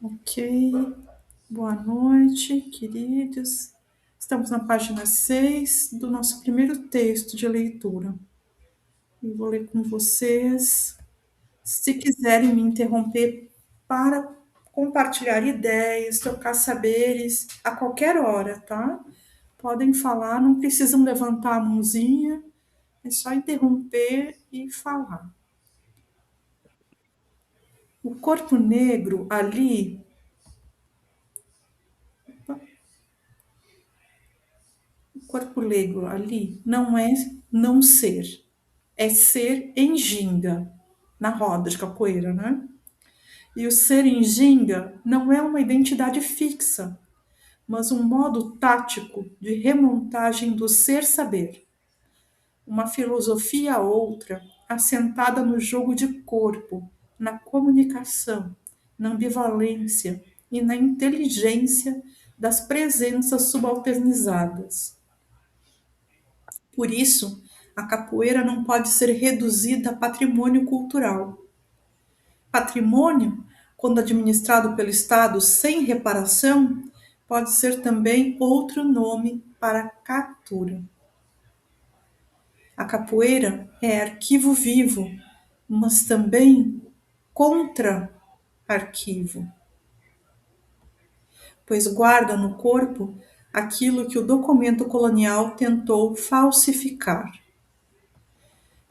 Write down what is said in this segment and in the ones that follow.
Ok, boa noite, queridos. Estamos na página 6 do nosso primeiro texto de leitura. Eu vou ler com vocês. Se quiserem me interromper para compartilhar ideias, trocar saberes, a qualquer hora, tá? Podem falar, não precisam levantar a mãozinha, é só interromper e falar. O corpo negro ali corpo negro ali não é não ser, é ser em ginga, na roda de capoeira, né? E o ser em ginga não é uma identidade fixa, mas um modo tático de remontagem do ser-saber. Uma filosofia outra, assentada no jogo de corpo, na comunicação, na ambivalência e na inteligência das presenças subalternizadas. Por isso, a capoeira não pode ser reduzida a patrimônio cultural. Patrimônio, quando administrado pelo Estado sem reparação, pode ser também outro nome para captura. A capoeira é arquivo vivo, mas também contra-arquivo, pois guarda no corpo aquilo que o documento colonial tentou falsificar.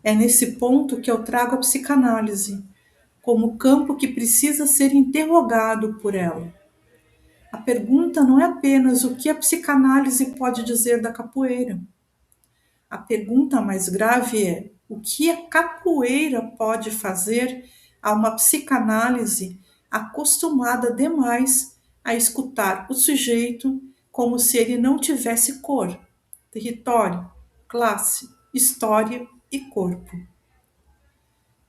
É nesse ponto que eu trago a psicanálise, como campo que precisa ser interrogado por ela. A pergunta não é apenas o que a psicanálise pode dizer da capoeira. A pergunta mais grave é o que a capoeira pode fazer a uma psicanálise acostumada demais a escutar o sujeito como se ele não tivesse cor, território, classe, história e corpo.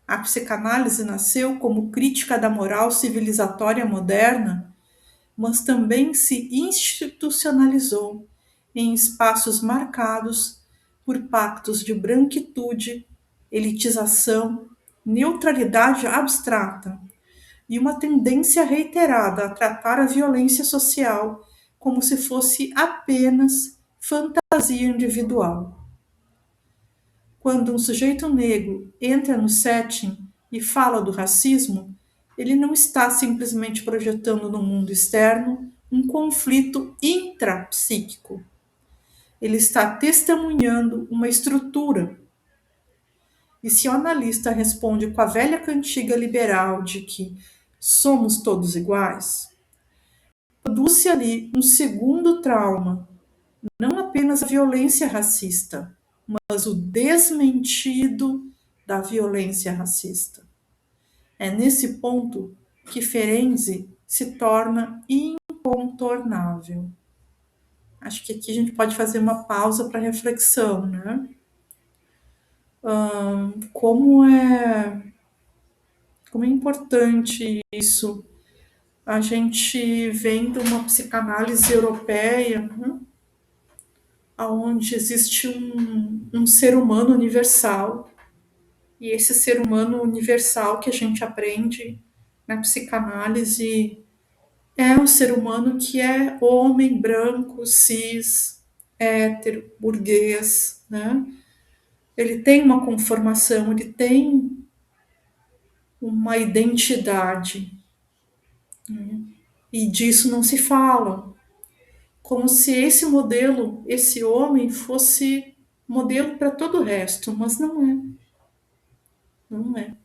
A psicanálise nasceu como crítica da moral civilizatória moderna, mas também se institucionalizou em espaços marcados por pactos de branquitude, elitização, neutralidade abstrata e uma tendência reiterada a tratar a violência social como se fosse apenas fantasia individual. Quando um sujeito negro entra no setting e fala do racismo, ele não está simplesmente projetando no mundo externo um conflito intrapsíquico. Ele está testemunhando uma estrutura. E se o analista responde com a velha cantiga liberal de que somos todos iguais, produz-se ali um segundo trauma, não apenas a violência racista, mas o desmentido da violência racista. É nesse ponto que Ferenczi se torna incontornável. Acho que aqui a gente pode fazer uma pausa para reflexão, né? Como como é importante isso. A gente vem de uma psicanálise europeia, né? Onde existe um ser humano universal. E esse ser humano universal que a gente aprende na psicanálise é um ser humano que é homem, branco, cis, hétero, burguês, né? Ele tem uma conformação, ele tem uma identidade, né? E disso não se fala. Como se esse modelo, esse homem, fosse modelo para todo o resto, mas não é. Não é.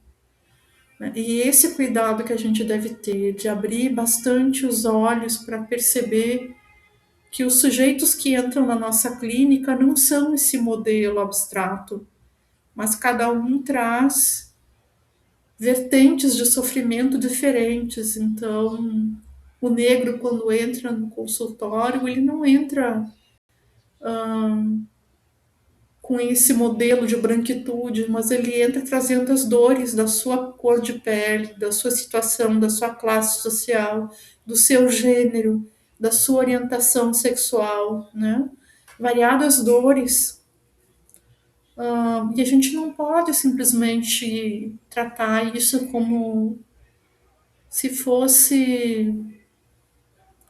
E esse cuidado que a gente deve ter de abrir bastante os olhos para perceber que os sujeitos que entram na nossa clínica não são esse modelo abstrato, mas cada um traz vertentes de sofrimento diferentes. Então, o negro, quando entra no consultório, ele não entra com esse modelo de branquitude, mas ele entra trazendo as dores da sua cor de pele, da sua situação, da sua classe social, do seu gênero, da sua orientação sexual, né? Variadas dores. E a gente não pode simplesmente tratar isso como se fosse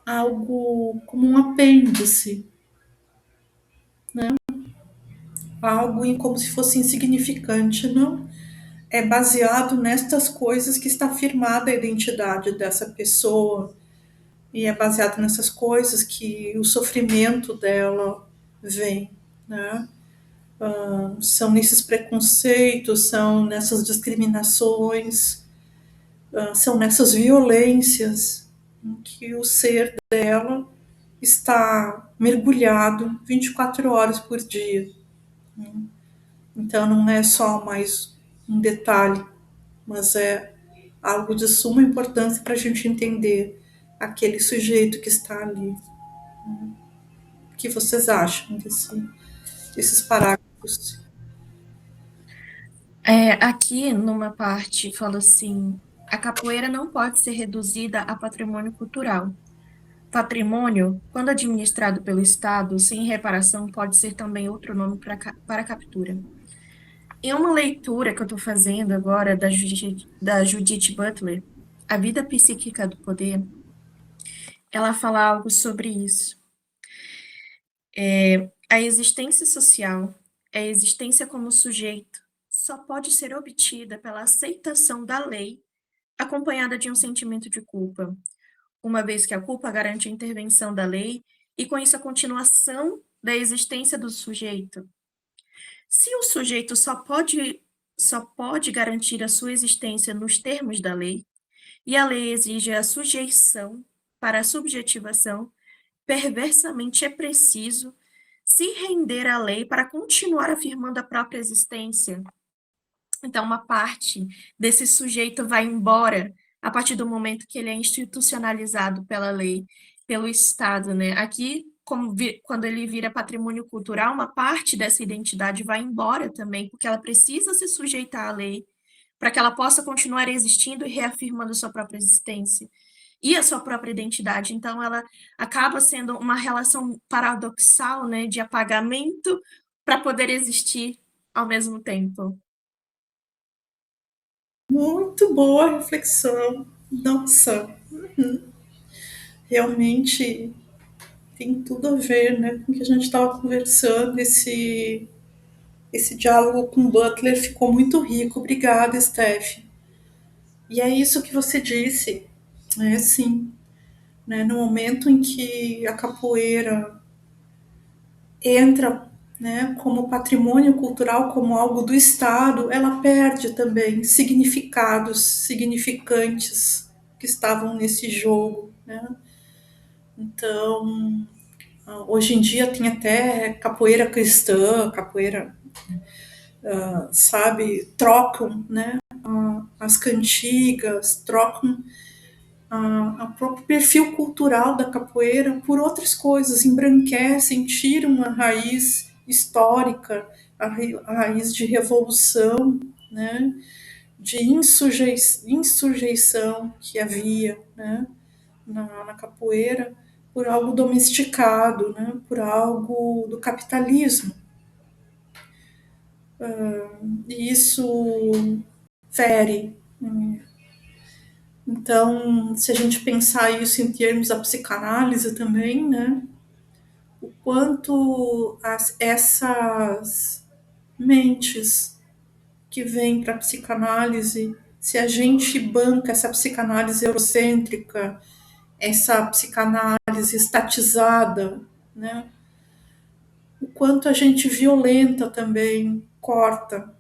algo como um apêndice, algo como se fosse insignificante, não? É baseado nestas coisas que está firmada a identidade dessa pessoa e é baseado nessas coisas que o sofrimento dela vem, né? São nesses preconceitos, são nessas discriminações, são nessas violências em que o ser dela está mergulhado 24 horas por dia. Então não é só mais um detalhe, mas é algo de suma importância para a gente entender aquele sujeito que está ali. O que vocês acham desses parágrafos? Aqui, numa parte, fala assim: a capoeira não pode ser reduzida a patrimônio cultural. Patrimônio, quando administrado pelo Estado, sem reparação, pode ser também outro nome para captura. Em uma leitura que eu estou fazendo agora da Judith Butler, A Vida Psíquica do Poder, ela fala algo sobre isso. A existência social, a existência como sujeito, só pode ser obtida pela aceitação da lei, acompanhada de um sentimento de culpa, uma vez que a culpa garante a intervenção da lei e, com isso, a continuação da existência do sujeito. Se o sujeito só pode garantir a sua existência nos termos da lei, e a lei exige a sujeição para a subjetivação, perversamente é preciso se render à lei para continuar afirmando a própria existência. Então, uma parte desse sujeito vai embora a partir do momento que ele é institucionalizado pela lei, pelo Estado, né? Aqui, quando ele vira patrimônio cultural, uma parte dessa identidade vai embora também, porque ela precisa se sujeitar à lei para que ela possa continuar existindo e reafirmando sua própria existência e a sua própria identidade. Então, ela acaba sendo uma relação paradoxal, né, de apagamento para poder existir ao mesmo tempo. Muito boa reflexão. Nossa, realmente tem tudo a ver, né, com o que a gente estava conversando. Esse diálogo com Butler ficou muito rico. Obrigada, Steph. E é isso que você disse, é sim, né, no momento em que a capoeira entra, né, como patrimônio cultural, como algo do Estado, ela perde também significados significantes que estavam nesse jogo, né? Então, hoje em dia tem até capoeira cristã, capoeira, sabe, trocam, né, as cantigas, trocam o próprio perfil cultural da capoeira por outras coisas, embranquecem, tiram a raiz histórica, a raiz de revolução, né, de insurreição que havia, né, na capoeira, por algo domesticado, né, por algo do capitalismo. E isso fere. Então, se a gente pensar isso em termos da psicanálise também, né, o quanto essas mentes que vêm para a psicanálise, se a gente banca essa psicanálise eurocêntrica, essa psicanálise estatizada, né, o quanto a gente violenta também, corta,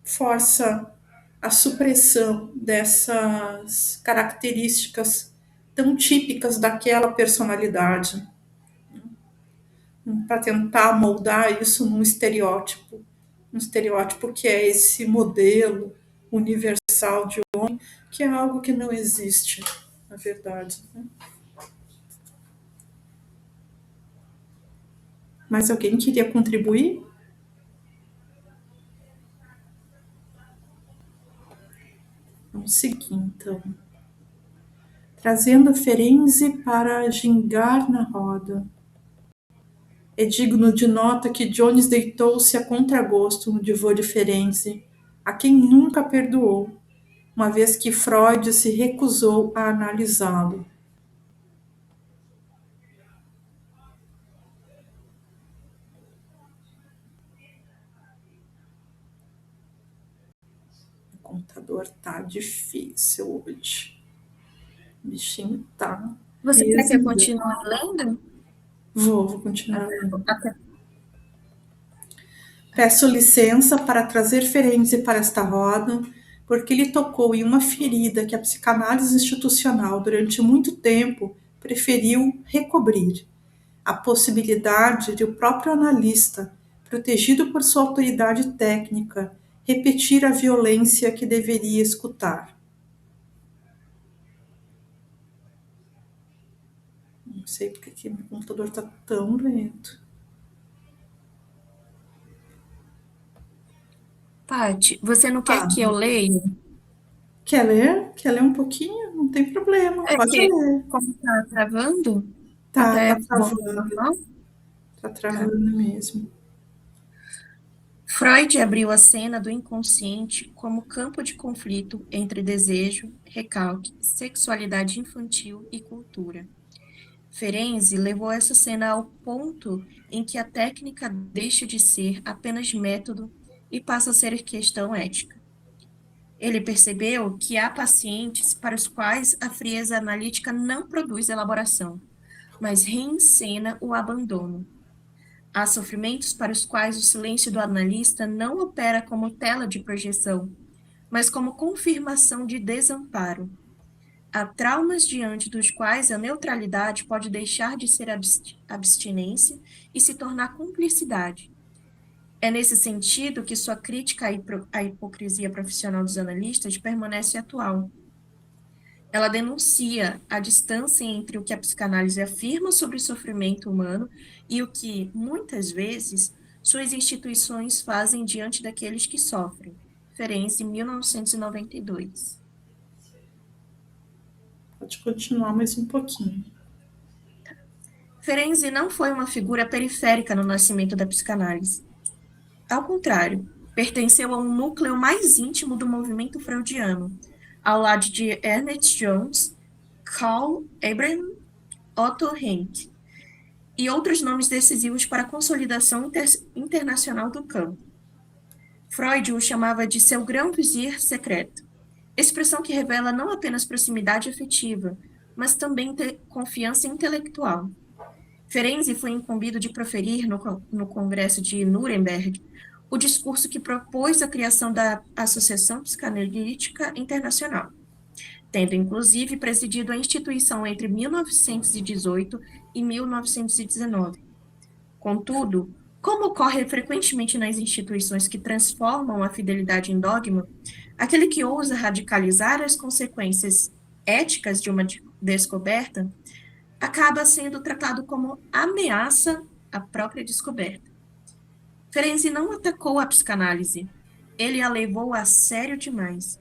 força a supressão dessas características tão típicas daquela personalidade, para tentar moldar isso num estereótipo, um estereótipo que é esse modelo universal de homem, que é algo que não existe, na verdade. Né? Mas alguém queria contribuir? Vamos seguir, então. Trazendo Ferenzi para gingar na roda. É digno de nota que Jones deitou-se a contragosto no divã de Ferenzi, a quem nunca perdoou, uma vez que Freud se recusou a analisá-lo. O computador tá difícil hoje. O bichinho tá Você quer que eu resingando. continue lendo? Vou continuar lendo. Até Peço licença para trazer Ferenczi para esta roda, porque ele tocou em uma ferida que a psicanálise institucional, durante muito tempo, preferiu recobrir: a possibilidade de o próprio analista, protegido por sua autoridade técnica, repetir a violência que deveria escutar. Não sei porque que meu computador está tão lento. Paty, você não quer que eu leia? Quer ler? Quer ler um pouquinho? Não tem problema, É pode que, ler. como tá travando, Tá até volta ao travando, normal. tá Tá. travando mesmo. Freud abriu a cena do inconsciente como campo de conflito entre desejo, recalque, sexualidade infantil e cultura. Ferenczi levou essa cena ao ponto em que a técnica deixa de ser apenas método e passa a ser questão ética. Ele percebeu que há pacientes para os quais a frieza analítica não produz elaboração, mas reencena o abandono. Há sofrimentos para os quais o silêncio do analista não opera como tela de projeção, mas como confirmação de desamparo. Há traumas diante dos quais a neutralidade pode deixar de ser abstinência e se tornar cumplicidade. É nesse sentido que sua crítica à hipocrisia profissional dos analistas permanece atual. Ela denuncia a distância entre o que a psicanálise afirma sobre o sofrimento humano e o que, muitas vezes, suas instituições fazem diante daqueles que sofrem. Ferenczi, 1992. Pode continuar mais um pouquinho. Ferenczi não foi uma figura periférica no nascimento da psicanálise. Ao contrário, pertenceu a um núcleo mais íntimo do movimento freudiano, ao lado de Ernest Jones, Carl Abraham, Otto Henke e outros nomes decisivos para a consolidação internacional do campo. Freud o chamava de seu grão-vizir secreto, expressão que revela não apenas proximidade afetiva, mas também confiança intelectual. Ferenczi foi incumbido de proferir no Congresso de Nuremberg o discurso que propôs a criação da Associação Psicanalítica Internacional, tendo inclusive presidido a instituição entre 1918 e 1919. Contudo, como ocorre frequentemente nas instituições que transformam a fidelidade em dogma, aquele que ousa radicalizar as consequências éticas de uma descoberta acaba sendo tratado como ameaça à própria descoberta. Ferenczi não atacou a psicanálise, ele a levou a sério demais.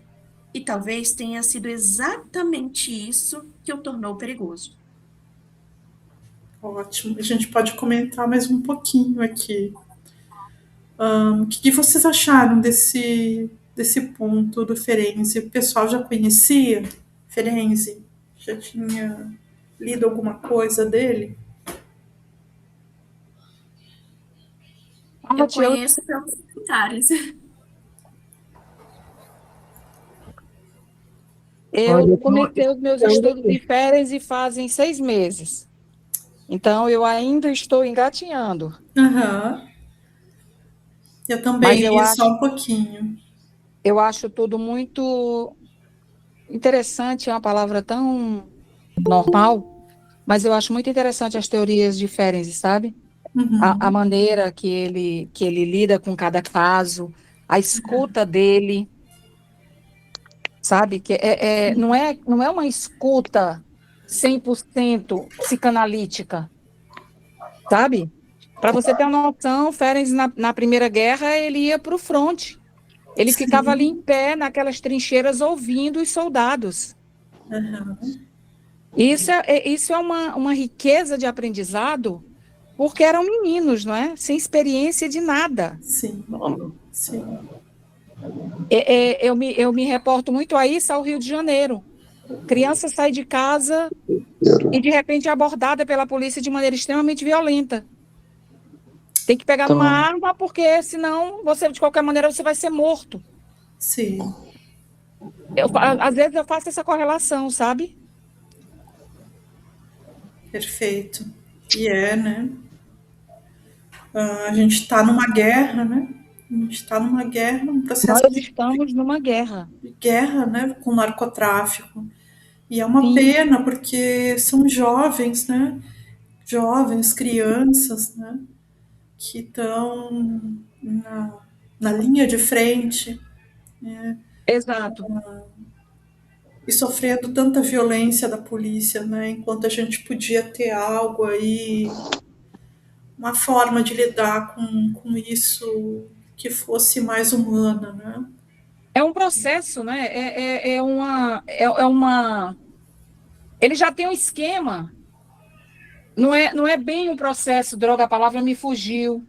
E talvez tenha sido exatamente isso que o tornou perigoso. Ótimo. A gente pode comentar mais um pouquinho aqui. O que vocês acharam desse ponto do Ferenczi? O pessoal já conhecia Ferenczi? Já tinha lido alguma coisa dele? Eu conheço pelos comentários. Eu comecei os meus estudos de férias e fazem 6 meses. Então, eu ainda estou engatinhando. Aham. Eu Mas também li só um pouquinho. eu acho tudo muito interessante, é uma palavra tão normal, mas eu acho muito interessante as teorias de Ferenczi, sabe? A Uhum. maneira que ele lida com cada caso, a escuta dele, sabe? Que não é uma escuta 100% psicanalítica, sabe? Para você ter uma noção, Ferenc na Primeira Guerra ele ia para o fronte. Ele ficava ali em Sim. pé naquelas trincheiras ouvindo os soldados. Aham. Isso é uma riqueza de aprendizado, porque eram meninos, não é? Sem experiência de nada. Sim. Sim. Eu me reporto muito a isso ao Rio de Janeiro. Criança sai de casa e, de repente, é abordada pela polícia de maneira extremamente violenta. Tem que pegar numa Então, arma, porque senão, você, de qualquer maneira, você vai ser morto. sim, Às vezes eu faço essa correlação, sabe? perfeito. E né? A gente está numa guerra, né? A gente está numa guerra, um processo Nós estamos numa guerra. de guerra, né, com o narcotráfico. E é uma Sim, pena, porque são jovens, né? Jovens, crianças, né? Que estão na linha de frente exato. e sofrendo tanta violência da polícia, né? Enquanto a gente podia ter algo aí, uma forma de lidar com isso que fosse mais humana, né? É um processo, né? É uma. Ele já tem um esquema. Não é bem um processo, droga, a palavra me fugiu.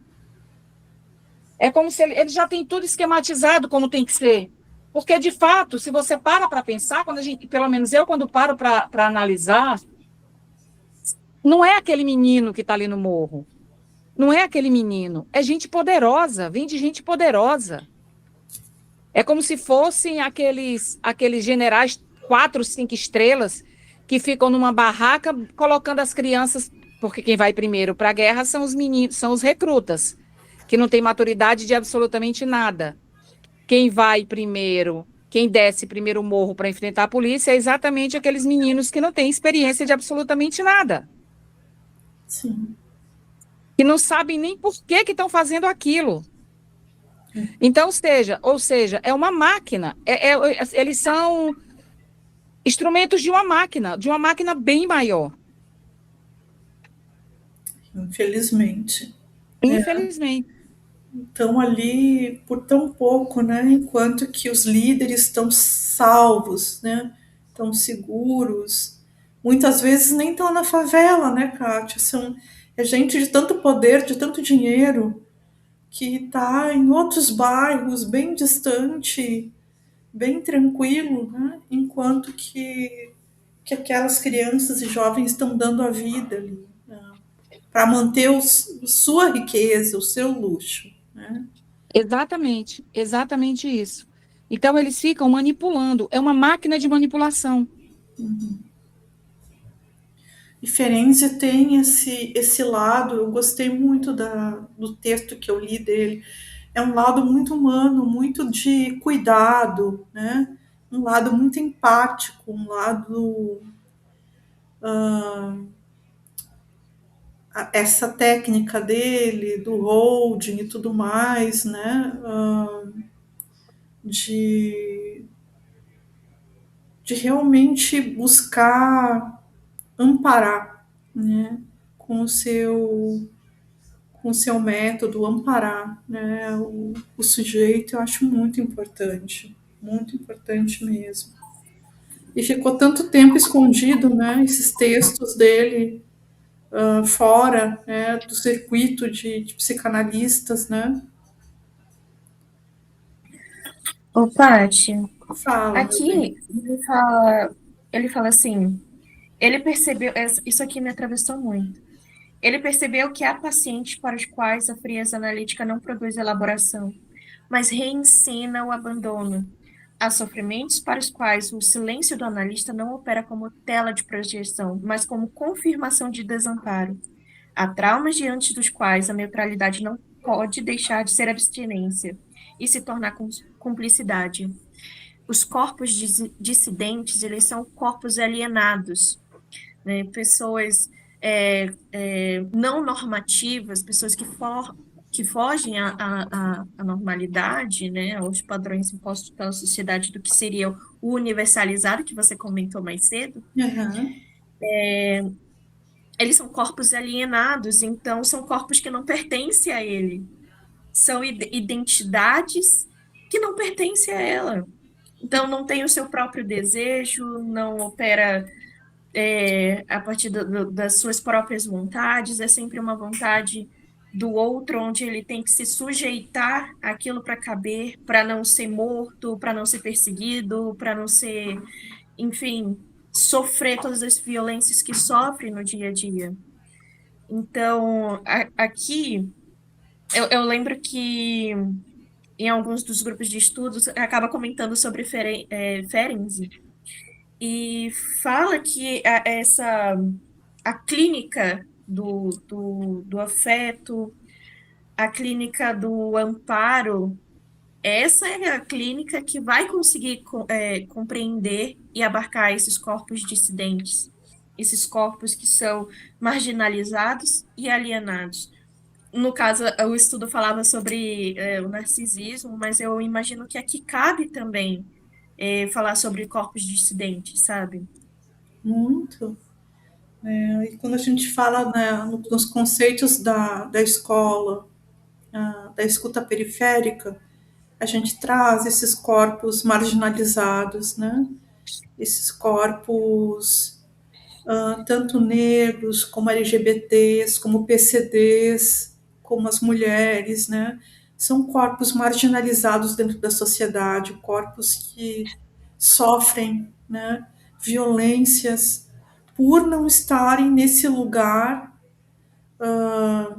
É como se ele já tem tudo esquematizado como tem que ser. Porque, de fato, se você para pensar, quando a gente, pelo menos eu, quando paro para analisar, não é aquele menino que está ali no morro. Não é aquele menino. É gente poderosa, vem de gente poderosa. É como se fossem aqueles generais 4, 5 estrelas que ficam numa barraca colocando as crianças, porque quem vai primeiro para a guerra são os meninos, são os recrutas, que não têm maturidade de absolutamente nada. Quem vai primeiro, quem desce primeiro o morro para enfrentar a polícia é exatamente aqueles meninos que não têm experiência de absolutamente nada, Sim. que não sabem nem por que estão fazendo aquilo. Então, ou seja, é uma máquina. Eles são instrumentos de uma máquina bem maior, Infelizmente. infelizmente. Estão ali por tão pouco, né? Enquanto que os líderes estão salvos, né? Estão seguros. Muitas vezes nem estão na favela, né, Kátia? É gente de tanto poder, de tanto dinheiro, que está em outros bairros, bem distante, bem tranquilo, né? Enquanto que aquelas crianças e jovens estão dando a vida ali, né? Para manter sua riqueza, o seu luxo, né? Exatamente, exatamente isso. Então, eles ficam manipulando, é uma máquina de manipulação. E Ferenczi tem esse lado, eu gostei muito do texto que eu li dele. É um lado muito humano, muito de cuidado, né? Um lado muito empático, um lado. Essa técnica dele, do holding e tudo mais, né? De, de realmente buscar amparar, né? Com o seu com o seu método, amparar, né, o sujeito, eu acho muito importante mesmo. E ficou tanto tempo escondido, né, esses textos dele fora, né, do circuito de psicanalistas, né? Ô, Paty, Fala, meu bem. aqui ele fala assim, ele percebeu, isso aqui me atravessou muito. Ele percebeu que há pacientes para os quais a frieza analítica não produz elaboração, mas reensina o abandono. Há sofrimentos para os quais o silêncio do analista não opera como tela de projeção, mas como confirmação de desamparo. Há traumas diante dos quais a neutralidade não pode deixar de ser abstinência e se tornar cumplicidade. Os corpos dissidentes, eles são corpos alienados, né? Pessoas não normativas, pessoas que fogem à normalidade, né, aos padrões impostos pela sociedade do que seria o universalizado, que você comentou mais cedo, Uhum. eles são corpos alienados, então são corpos que não pertencem a ele, são identidades que não pertencem a ela. Então, não tem o seu próprio desejo, não opera a partir das suas próprias vontades, é sempre uma vontade do outro, onde ele tem que se sujeitar àquilo para caber, para não ser morto, para não ser perseguido, para não ser, enfim, sofrer todas as violências que sofre no dia a dia. Então, aqui, eu lembro que em alguns dos grupos de estudos acaba comentando sobre Ferenczi e fala que a clínica do afeto, a clínica do amparo, essa é a clínica que vai conseguir compreender e abarcar esses corpos dissidentes, esses corpos que são marginalizados e alienados. No caso, o estudo falava sobre o narcisismo, mas eu imagino que aqui cabe também falar sobre corpos dissidentes, sabe? Muito. E quando a gente fala, né, nos conceitos da escola, da escuta periférica, a gente traz esses corpos marginalizados, né? Esses corpos, tanto negros, como LGBTs, como PCDs, como as mulheres, né? São corpos marginalizados dentro da sociedade, corpos que sofrem, né, violências por não estarem nesse lugar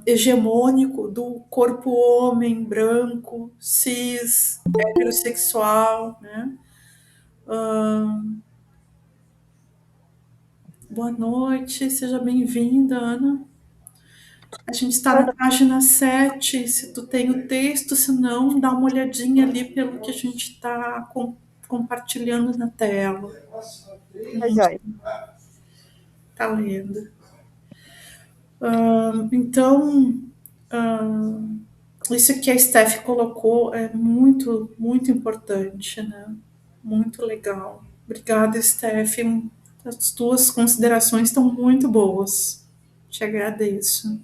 hegemônico do corpo homem, branco, cis, heterossexual, né? Boa noite, seja bem-vinda, Ana. A gente está na página 7. Se tu tem o texto, se não, dá uma olhadinha ali pelo que a gente está compartilhando na tela. Tá joia. Está lendo. Então, isso que a Steph colocou é muito, muito importante, né? Muito legal. Obrigada, Steph. As tuas considerações estão muito boas. Te agradeço.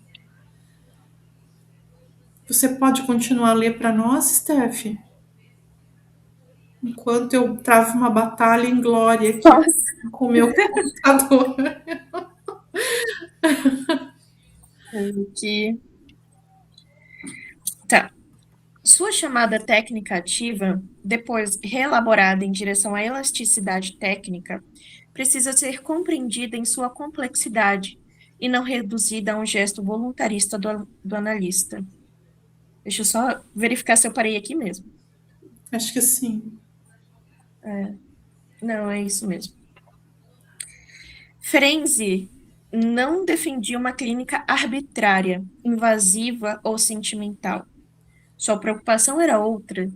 Você pode continuar a ler para nós, Steph? Enquanto eu travo uma batalha em glória aqui Nossa. com o meu computador. Que... Tá. Sua chamada técnica ativa, depois reelaborada em direção à elasticidade técnica, precisa ser compreendida em sua complexidade e não reduzida a um gesto voluntarista do analista. Deixa eu só verificar se eu parei aqui mesmo. Acho que sim. Não, é isso mesmo. Ferenczi não defendia uma clínica arbitrária, invasiva ou sentimental. Sua preocupação era outra.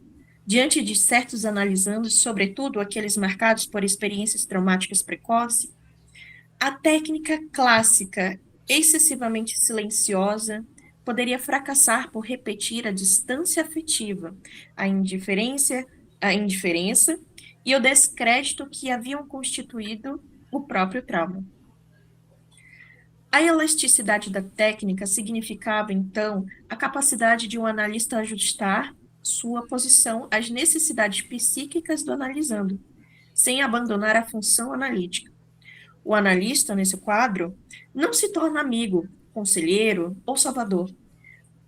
Diante de certos analisandos, sobretudo aqueles marcados por experiências traumáticas precoces, a técnica clássica, excessivamente silenciosa, poderia fracassar por repetir a distância afetiva, a indiferença e o descrédito que haviam constituído o próprio trauma. A elasticidade da técnica significava, então, a capacidade de um analista ajustar sua posição às necessidades psíquicas do analisando, sem abandonar a função analítica. O analista, nesse quadro, não se torna amigo, conselheiro ou salvador.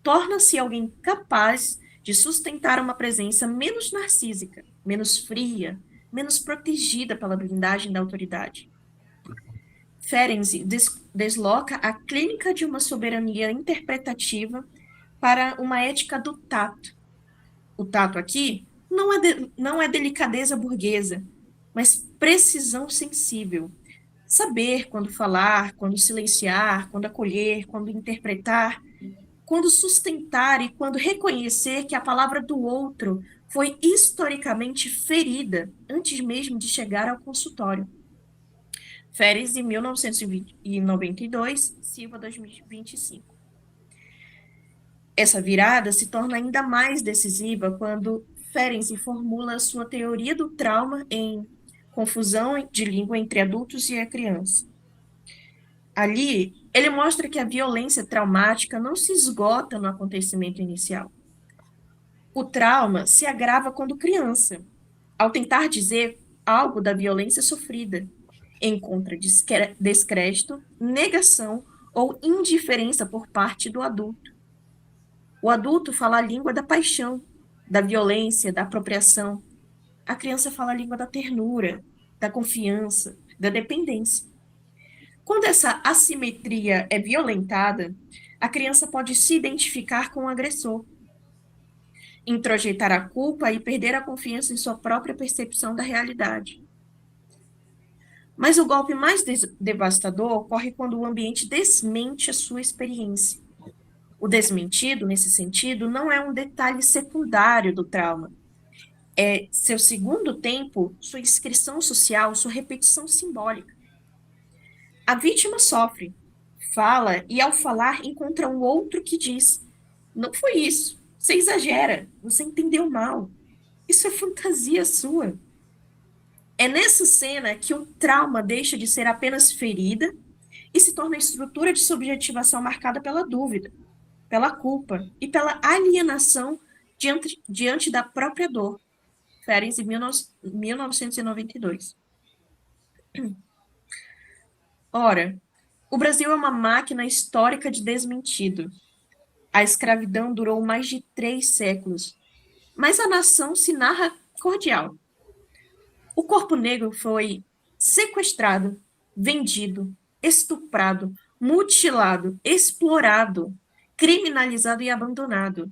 Torna-se alguém capaz de sustentar uma presença menos narcísica, menos fria, menos protegida pela blindagem da autoridade. Ferenczi desloca a clínica de uma soberania interpretativa para uma ética do tato. O tato aqui não é delicadeza burguesa, mas precisão sensível. Saber quando falar, quando silenciar, quando acolher, quando interpretar, quando sustentar e quando reconhecer que a palavra do outro foi historicamente ferida antes mesmo de chegar ao consultório. Ferenczi, 1992, Silva, 2025. Essa virada se torna ainda mais decisiva quando Ferenczi formula sua teoria do trauma em Confusão de Língua entre Adultos e a Criança. Ali, ele mostra que a violência traumática não se esgota no acontecimento inicial. O trauma se agrava quando criança, ao tentar dizer algo da violência sofrida, encontra descrédito, negação ou indiferença por parte do adulto. O adulto fala a língua da paixão, da violência, da apropriação. A criança fala a língua da ternura, da confiança, da dependência. Quando essa assimetria é violentada, a criança pode se identificar com o agressor, introjetar a culpa e perder a confiança em sua própria percepção da realidade. Mas o golpe mais devastador ocorre quando o ambiente desmente a sua experiência. O desmentido, nesse sentido, não é um detalhe secundário do trauma. É seu segundo tempo, sua inscrição social, sua repetição simbólica. A vítima sofre, fala e, ao falar, encontra um outro que diz: não foi isso, você exagera, você entendeu mal, isso é fantasia sua. É nessa cena que o trauma deixa de ser apenas ferida e se torna a estrutura de subjetivação marcada pela dúvida, pela culpa e pela alienação diante da própria dor. Ferenc, 1992. Ora, o Brasil é uma máquina histórica de desmentido. A escravidão durou mais de 3 séculos, mas a nação se narra cordial. O corpo negro foi sequestrado, vendido, estuprado, mutilado, explorado, criminalizado e abandonado.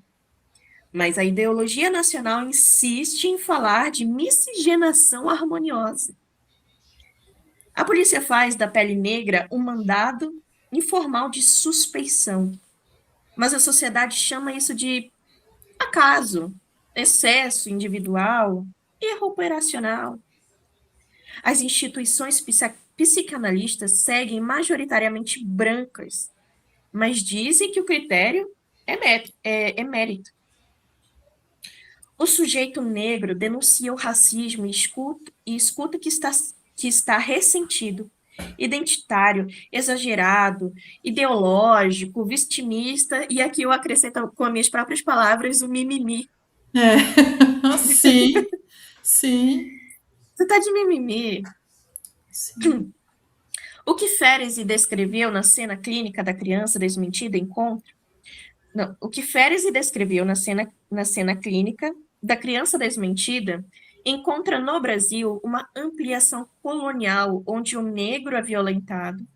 Mas a ideologia nacional insiste em falar de miscigenação harmoniosa. A polícia faz da pele negra um mandado informal de suspeição, mas a sociedade chama isso de acaso, excesso individual, erro operacional. As instituições psicanalistas seguem majoritariamente brancas, mas dizem que o critério é mérito. O sujeito negro denuncia o racismo e escuta que está ressentido, identitário, exagerado, ideológico, vitimista, e aqui eu acrescento com as minhas próprias palavras o mimimi. Sim, sim. Você tá de mimimi. Sim. O que Ferenczi descreveu na cena clínica da criança desmentida encontra... Não, o que Ferenczi descreveu na cena clínica da criança desmentida encontra no Brasil uma ampliação colonial onde o negro é violentado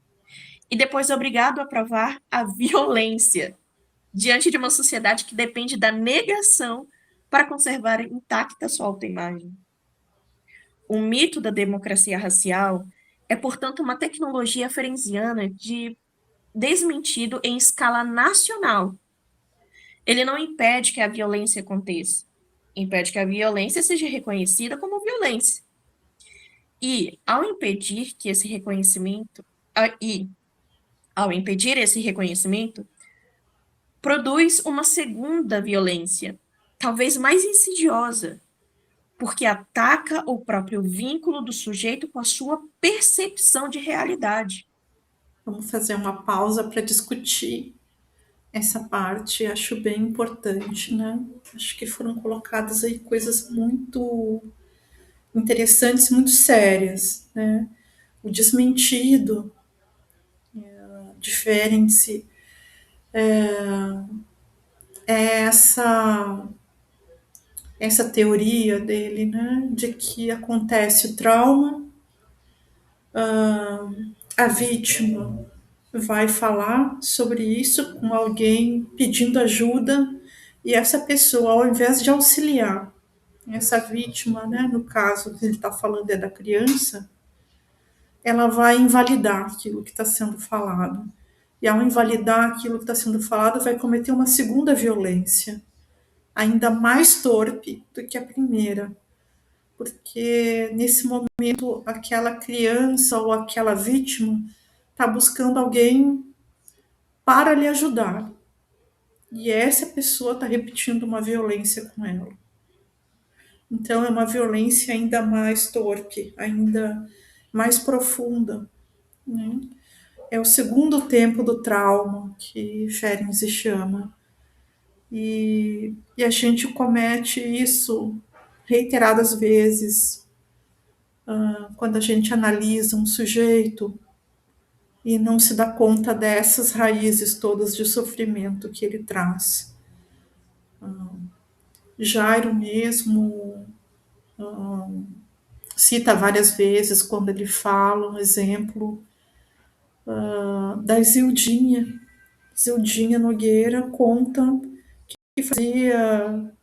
e depois obrigado a provar a violência diante de uma sociedade que depende da negação para conservar intacta sua autoimagem. O mito da democracia racial é, portanto, uma tecnologia ferenciana de desmentido em escala nacional. Ele não impede que a violência aconteça, impede que a violência seja reconhecida como violência. E, ao impedir esse reconhecimento, produz uma segunda violência, talvez mais insidiosa, porque ataca o próprio vínculo do sujeito com a sua percepção de realidade. Vamos fazer uma pausa para discutir essa parte, acho bem importante, né? Acho que foram colocadas aí coisas muito interessantes, muito sérias, né? O desmentido, diferem-se, é essa teoria dele, né? De que acontece o trauma, a vítima vai falar sobre isso com alguém pedindo ajuda e essa pessoa, ao invés de auxiliar essa vítima, né, no caso que ele está falando é da criança, ela vai invalidar aquilo que está sendo falado. E ao invalidar aquilo que está sendo falado, vai cometer uma segunda violência, ainda mais torpe do que a primeira. Porque nesse momento, aquela criança ou aquela vítima está buscando alguém para lhe ajudar. E essa pessoa está repetindo uma violência com ela. Então, é uma violência ainda mais torpe, ainda mais profunda, né? É o segundo tempo do trauma que Ferenczi chama. E a gente comete isso reiteradas vezes quando a gente analisa um sujeito e não se dá conta dessas raízes todas de sofrimento que ele traz. Jairo mesmo cita várias vezes quando ele fala um exemplo da Zildinha. Zildinha Nogueira conta que fazia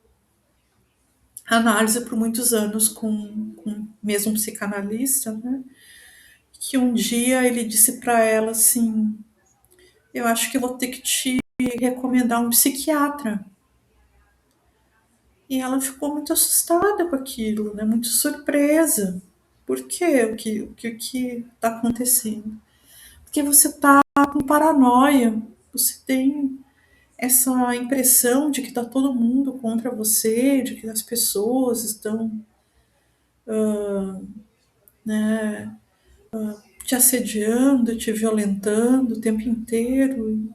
análise por muitos anos com mesmo um psicanalista, né? Que um dia ele disse para ela assim: eu acho que vou ter que te recomendar um psiquiatra. E ela ficou muito assustada com aquilo, né? Muito surpresa. Por quê? O que está acontecendo? Porque você está com paranoia, você tem essa impressão de que está todo mundo contra você, de que as pessoas estão, né, te assediando, te violentando o tempo inteiro.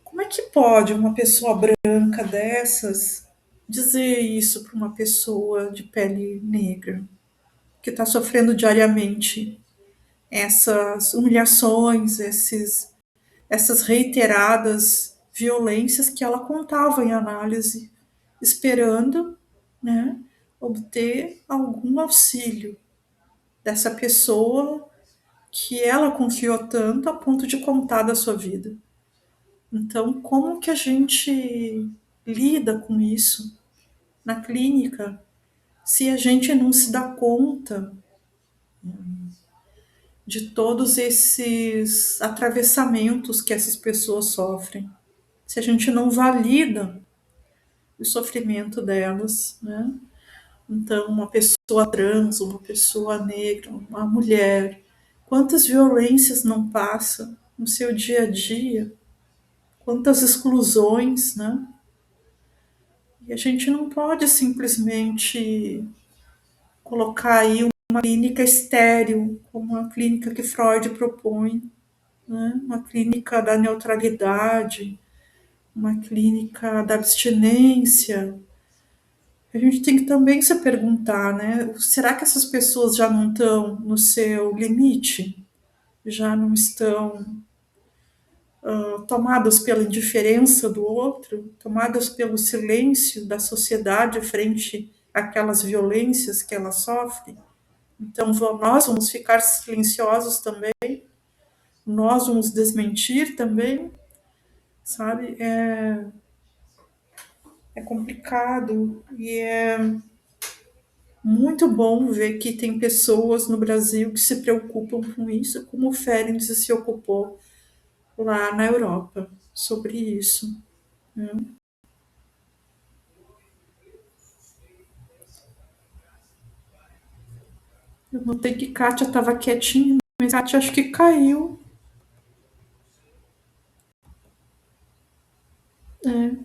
Como é que pode uma pessoa branca dessas dizer isso para uma pessoa de pele negra que está sofrendo diariamente essas humilhações, essas reiteradas violências que ela contava em análise, esperando, né, obter algum auxílio dessa pessoa que ela confiou tanto a ponto de contar da sua vida. Então, como que a gente lida com isso na clínica se a gente não se dá conta de todos esses atravessamentos que essas pessoas sofrem? Se a gente não valida o sofrimento delas, né? Então, uma pessoa trans, uma pessoa negra, uma mulher, quantas violências não passa no seu dia a dia, quantas exclusões, né? E a gente não pode simplesmente colocar aí uma clínica estéril, como a clínica que Freud propõe, né? Uma clínica da neutralidade, uma clínica da abstinência. A gente tem que também se perguntar, né? Será que essas pessoas já não estão no seu limite? Já não estão tomadas pela indiferença do outro, tomadas pelo silêncio da sociedade frente àquelas violências que ela sofre? Então, nós vamos ficar silenciosos também, nós vamos desmentir também, sabe? É complicado e é muito bom ver que tem pessoas no Brasil que se preocupam com isso, como o Ferenc se ocupou lá na Europa sobre isso. Né? Eu notei que Kátia estava quietinha, mas Kátia acho que caiu. É,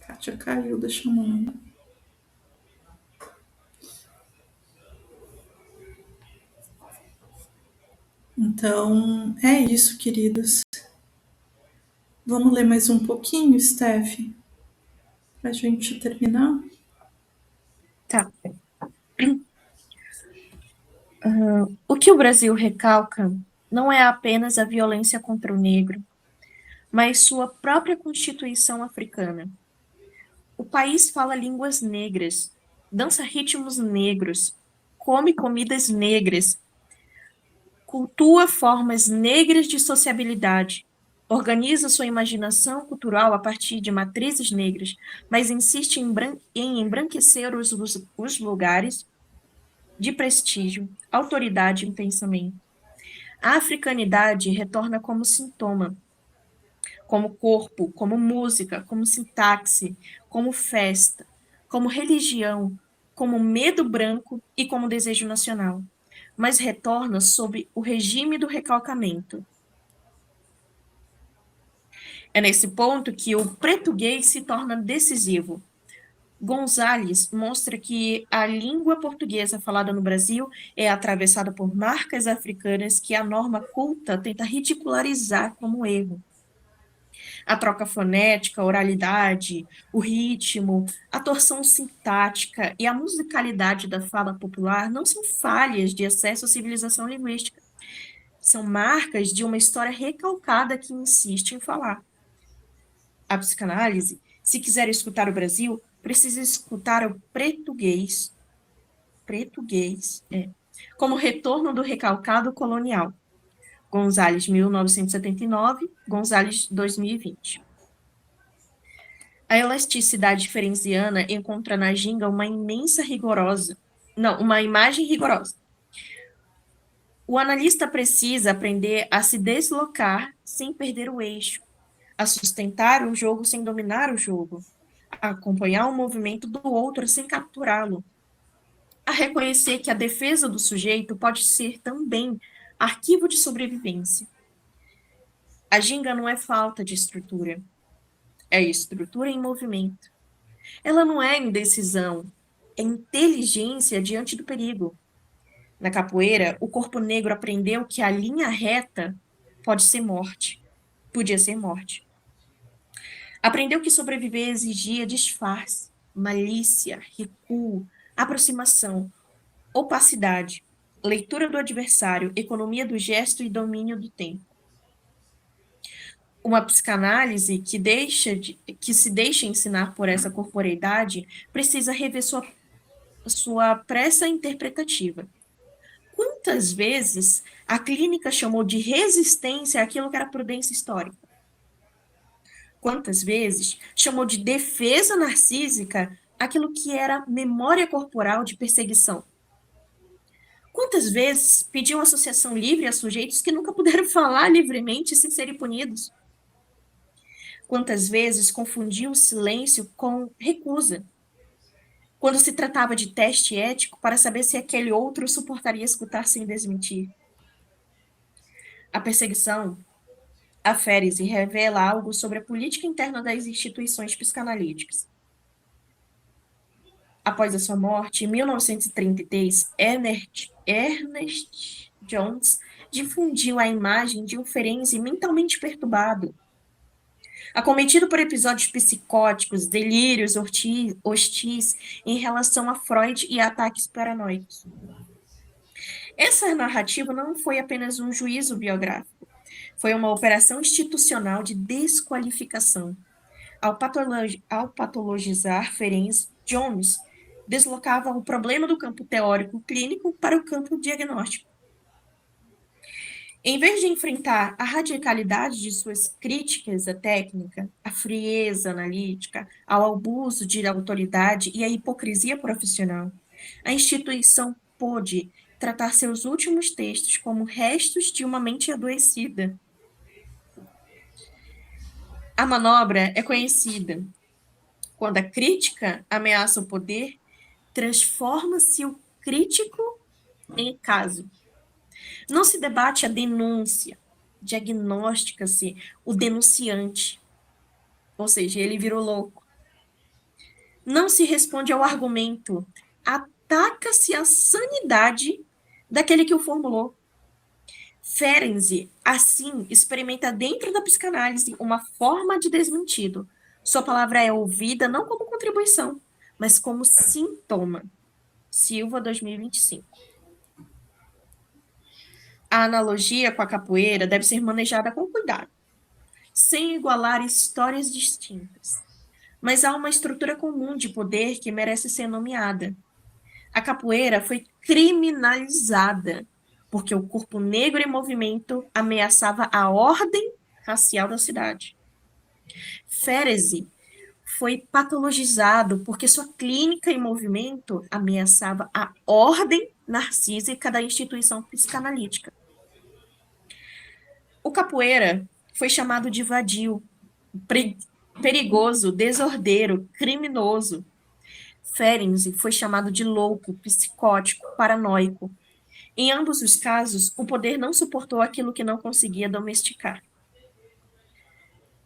Kátia caiu da chamada. Então, é isso, queridas. Vamos ler mais um pouquinho, Steph, para a gente terminar? Tá. O que o Brasil recalca não é apenas a violência contra o negro, mas sua própria Constituição africana. O país fala línguas negras, dança ritmos negros, come comidas negras, cultua formas negras de sociabilidade, organiza sua imaginação cultural a partir de matrizes negras, mas insiste em embranquecer os lugares de prestígio, autoridade e pensamento. A africanidade retorna como sintoma, como corpo, como música, como sintaxe, como festa, como religião, como medo branco e como desejo nacional, mas retorna sob o regime do recalcamento. É nesse ponto que o português se torna decisivo. Gonzalez mostra que a língua portuguesa falada no Brasil é atravessada por marcas africanas que a norma culta tenta ridicularizar como erro. A troca fonética, a oralidade, o ritmo, a torção sintática e a musicalidade da fala popular não são falhas de acesso à civilização linguística. São marcas de uma história recalcada que insiste em falar. A psicanálise, se quiser escutar o Brasil, precisa escutar o português, como retorno do recalcado colonial. Gonzalez, 1979, Gonzalez, 2020. A elasticidade diferenciana encontra na ginga uma imagem rigorosa. O analista precisa aprender a se deslocar sem perder o eixo, a sustentar o jogo sem dominar o jogo, a acompanhar o movimento do outro sem capturá-lo, a reconhecer que a defesa do sujeito pode ser também arquivo de sobrevivência. A ginga não é falta de estrutura, é estrutura em movimento. Ela não é indecisão, é inteligência diante do perigo. Na capoeira, o corpo negro aprendeu que a linha reta podia ser morte. Aprendeu que sobreviver exigia disfarce, malícia, recuo, aproximação, opacidade, leitura do adversário, economia do gesto e domínio do tempo. Uma psicanálise que se deixa ensinar por essa corporeidade precisa rever sua pressa interpretativa. Quantas vezes a clínica chamou de resistência aquilo que era prudência histórica? Quantas vezes chamou de defesa narcísica aquilo que era memória corporal de perseguição? Quantas vezes pediu associação livre a sujeitos que nunca puderam falar livremente sem serem punidos? Quantas vezes confundiu o silêncio com recusa? Quando se tratava de teste ético para saber se aquele outro suportaria escutar sem desmentir. A perseguição afere-se e revela algo sobre a política interna das instituições psicanalíticas. Após a sua morte, em 1933, Ernest Jones difundiu a imagem de um Ferenczi mentalmente perturbado, acometido por episódios psicóticos, delírios hostis em relação a Freud e ataques paranoicos. Essa narrativa não foi apenas um juízo biográfico, foi uma operação institucional de desqualificação. Ao patologizar Ferenczi, Jones deslocava o problema do campo teórico clínico para o campo diagnóstico. Em vez de enfrentar a radicalidade de suas críticas à técnica, a frieza analítica, ao abuso de autoridade e à hipocrisia profissional, a instituição pôde tratar seus últimos textos como restos de uma mente adoecida. A manobra é conhecida. Quando a crítica ameaça o poder, transforma-se o crítico em caso. Não se debate a denúncia, diagnostica-se o denunciante, ou seja, ele virou louco. Não se responde ao argumento, ataca-se a sanidade daquele que o formulou. Ferenczi, assim, experimenta dentro da psicanálise uma forma de desmentido. Sua palavra é ouvida não como contribuição, mas como sintoma. Silva, 2025. A analogia com a capoeira deve ser manejada com cuidado, sem igualar histórias distintas. Mas há uma estrutura comum de poder que merece ser nomeada. A capoeira foi criminalizada, porque o corpo negro em movimento ameaçava a ordem racial da cidade. Ferenczi foi patologizado porque sua clínica em movimento ameaçava a ordem narcísica da instituição psicanalítica. O capoeira foi chamado de vadio, perigoso, desordeiro, criminoso. Ferenczi foi chamado de louco, psicótico, paranoico. Em ambos os casos, o poder não suportou aquilo que não conseguia domesticar.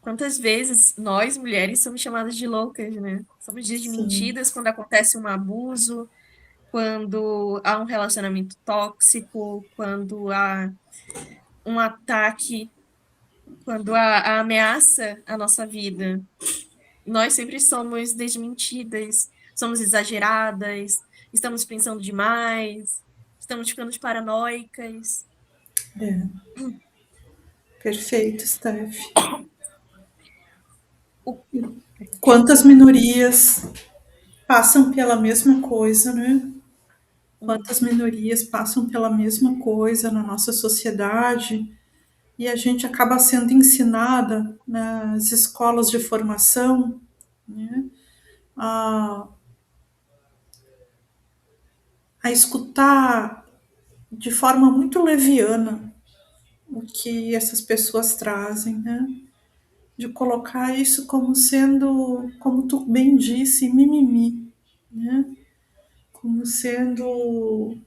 Quantas vezes nós, mulheres, somos chamadas de loucas, né? Somos desmentidas quando acontece um abuso, quando há um relacionamento tóxico, quando há um ataque, quando há ameaça à nossa vida. Nós sempre somos desmentidas, somos exageradas, estamos pensando demais, estamos ficando paranoicas. Perfeito, Steph. O- Quantas minorias passam pela mesma coisa, né? Quantas minorias passam pela mesma coisa na nossa sociedade e a gente acaba sendo ensinada nas escolas de formação, né, a, a escutar de forma muito leviana o que essas pessoas trazem, né? De colocar isso como sendo, como tu bem disse, mimimi, né? Como sendo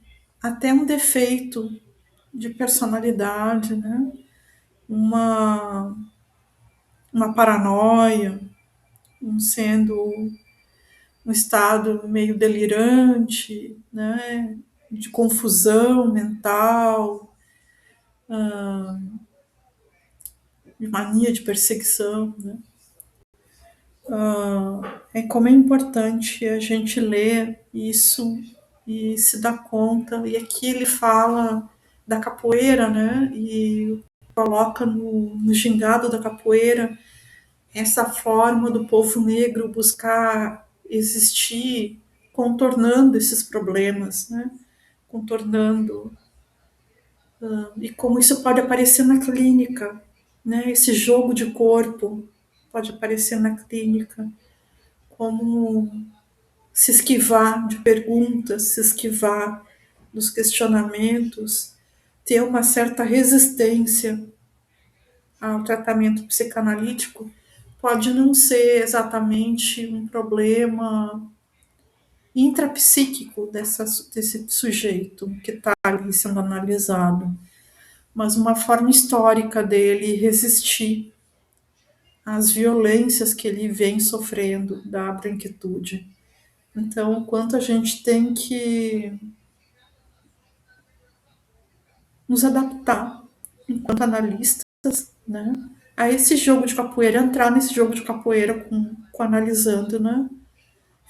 até um defeito de personalidade, né? Uma, uma paranoia, um sendo um estado meio delirante, né? De confusão mental, de mania de perseguição, né? É como é importante a gente ler isso e se dar conta. E aqui ele fala da capoeira, né? E coloca no gingado da capoeira essa forma do povo negro buscar existir contornando esses problemas, né? Contornando. E como isso pode aparecer na clínica, né? Esse jogo de corpo pode aparecer na clínica, como se esquivar de perguntas, se esquivar dos questionamentos, ter uma certa resistência ao tratamento psicanalítico, pode não ser exatamente um problema intrapsíquico desse sujeito que está ali sendo analisado, mas uma forma histórica dele resistir às violências que ele vem sofrendo da branquitude. Então, o quanto a gente tem que nos adaptar enquanto analistas, né, a esse jogo de capoeira, entrar nesse jogo de capoeira com analisando, né,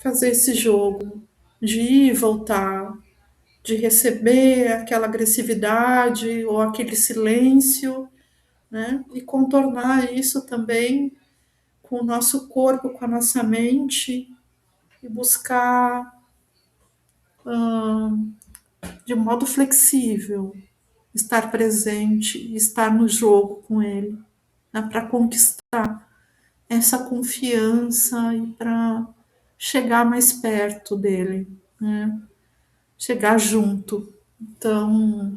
fazer esse jogo de ir e voltar, de receber aquela agressividade ou aquele silêncio, né, e contornar isso também com o nosso corpo, com a nossa mente e buscar de modo flexível estar presente e estar no jogo com ele, né, para conquistar essa confiança e para chegar mais perto dele, né, chegar junto. Então,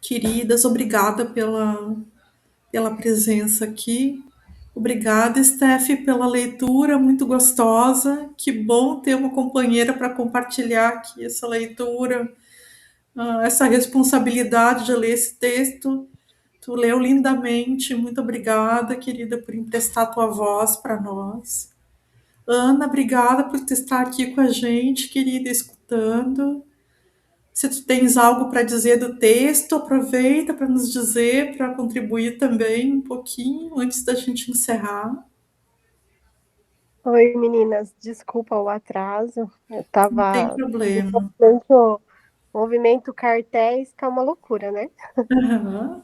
queridas, obrigada pela presença aqui. Obrigada, Steph, pela leitura muito gostosa. Que bom ter uma companheira para compartilhar aqui essa leitura, essa responsabilidade de ler esse texto. Tu leu lindamente. Muito obrigada, querida, por emprestar tua voz para nós. Ana, obrigada por estar aqui com a gente, querida, escutando. Se tu tens algo para dizer do texto, aproveita para nos dizer, para contribuir também um pouquinho antes da gente encerrar. Oi, meninas, desculpa o atraso. Eu Não tem tava. problema. O movimento cartéis tá uma loucura, né? Uhum.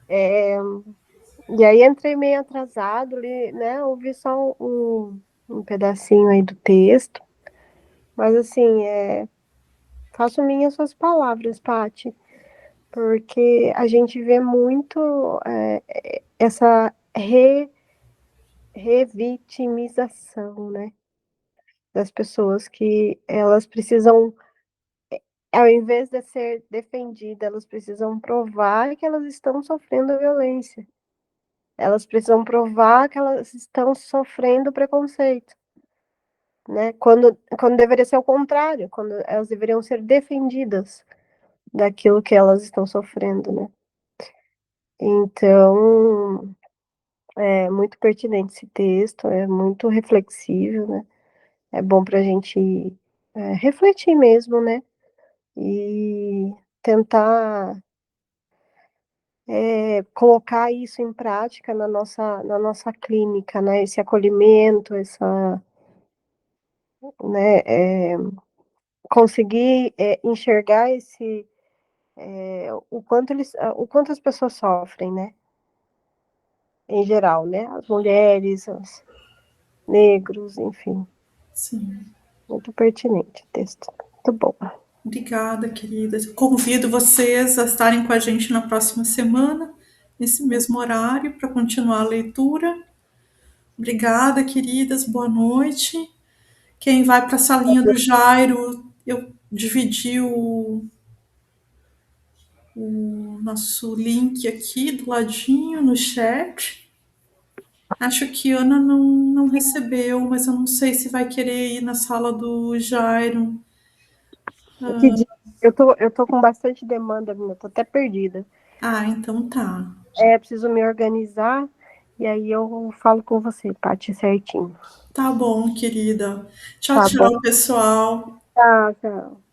E aí entrei meio atrasado ali, né? Ouvi só um pedacinho aí do texto. Mas assim, faço minhas suas palavras, Paty, porque a gente vê muito essa revitimização, né? Das pessoas que elas precisam, ao invés de ser defendidas, elas precisam provar que elas estão sofrendo violência. Elas precisam provar que elas estão sofrendo preconceito, né? Quando deveria ser o contrário, quando elas deveriam ser defendidas daquilo que elas estão sofrendo, né? Então, é muito pertinente esse texto, é muito reflexível, né? É bom para a gente refletir mesmo, né? E tentar colocar isso em prática na nossa clínica, né? Esse acolhimento, né? Conseguir enxergar o quanto as pessoas sofrem, né? Em geral, né? As mulheres, os negros, enfim. Sim. Muito pertinente o texto. Muito bom. Obrigada, queridas. Convido vocês a estarem com a gente na próxima semana, nesse mesmo horário, para continuar a leitura. Obrigada, queridas. Boa noite. Quem vai para a salinha do Jairo, eu dividi o nosso link aqui do ladinho no chat. Acho que Ana não recebeu, mas eu não sei se vai querer ir na sala do Jairo. Que dia? Eu tô com bastante demanda, eu tô até perdida. Ah, então tá. Preciso me organizar e aí eu falo com você, Paty, certinho. Tá bom, querida. Tchau, Tá bom? tchau, pessoal. Tchau, tchau.